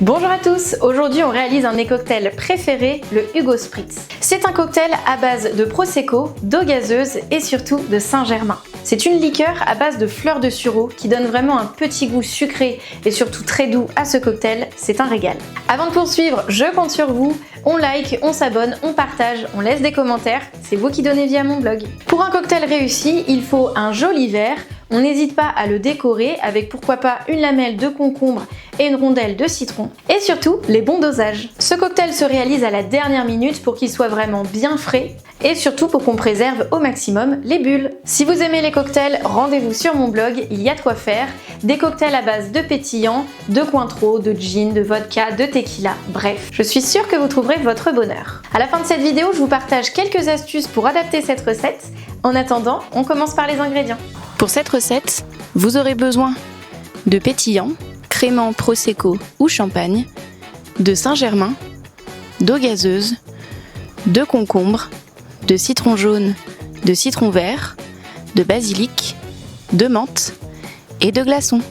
Bonjour à tous, aujourd'hui on réalise un de mes cocktails préférés, le Hugo Spritz. C'est un cocktail à base de Prosecco, d'eau gazeuse et surtout de Saint-Germain. C'est une liqueur à base de fleurs de sureau qui donne vraiment un petit goût sucré et surtout très doux à ce cocktail, c'est un régal. Avant de poursuivre, je compte sur vous, on like, on s'abonne, on partage, on laisse des commentaires, c'est vous qui donnez vie à mon blog. Pour un cocktail réussi, il faut un joli verre. On n'hésite pas à le décorer avec pourquoi pas une lamelle de concombre et une rondelle de citron. Et surtout, les bons dosages. Ce cocktail se réalise à la dernière minute pour qu'il soit vraiment bien frais et surtout pour qu'on préserve au maximum les bulles. Si vous aimez les cocktails, rendez-vous sur mon blog, il y a de quoi faire. Des cocktails à base de pétillant, de Cointreau, de gin, de vodka, de tequila, bref. Je suis sûre que vous trouverez votre bonheur. À la fin de cette vidéo, je vous partage quelques astuces pour adapter cette recette. En attendant, on commence par les ingrédients. Pour cette recette, vous aurez besoin de pétillant, crémant Prosecco ou champagne, de Saint-Germain, d'eau gazeuse, de concombre, de citron jaune, de citron vert, de basilic, de menthe et de glaçons.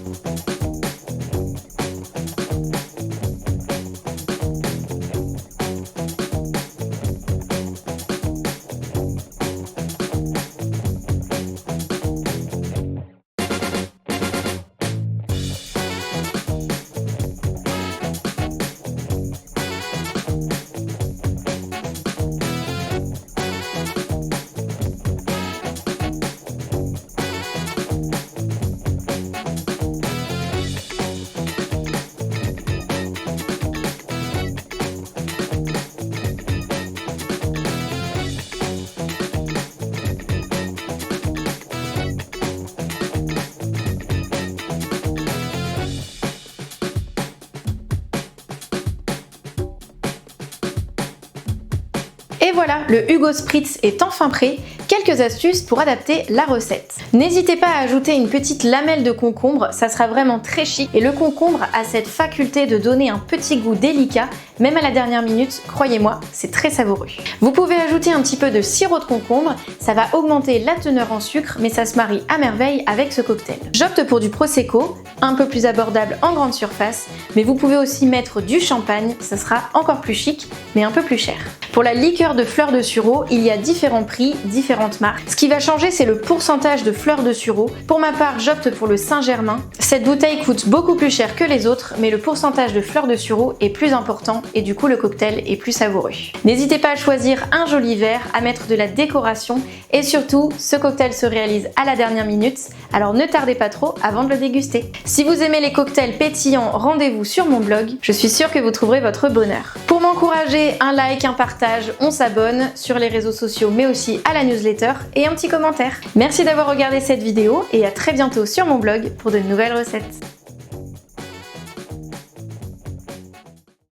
Et voilà, le Hugo Spritz est enfin prêt. Quelques astuces pour adapter la recette. N'hésitez pas à ajouter une petite lamelle de concombre, ça sera vraiment très chic. Et le concombre a cette faculté de donner un petit goût délicat, même à la dernière minute, croyez-moi, c'est très savoureux. Vous pouvez ajouter un petit peu de sirop de concombre, ça va augmenter la teneur en sucre, mais ça se marie à merveille avec ce cocktail. J'opte pour du Prosecco, un peu plus abordable en grande surface, mais vous pouvez aussi mettre du champagne, ça sera encore plus chic, mais un peu plus cher. Pour la liqueur de fleurs de sureau, il y a différents prix, différentes marques. Ce qui va changer, c'est le pourcentage de fleurs de sureau. Pour ma part, j'opte pour le Saint-Germain. Cette bouteille coûte beaucoup plus cher que les autres, mais le pourcentage de fleurs de sureau est plus important et du coup le cocktail est plus savoureux. N'hésitez pas à choisir un joli verre, à mettre de la décoration et surtout, ce cocktail se réalise à la dernière minute, alors ne tardez pas trop avant de le déguster. Si vous aimez les cocktails pétillants, rendez-vous sur mon blog, je suis sûre que vous trouverez votre bonheur. Pour m'encourager, un like, un partage, on s'abonne sur les réseaux sociaux mais aussi à la newsletter et un petit commentaire. Merci d'avoir regardé cette vidéo et à très bientôt sur mon blog pour de nouvelles recettes.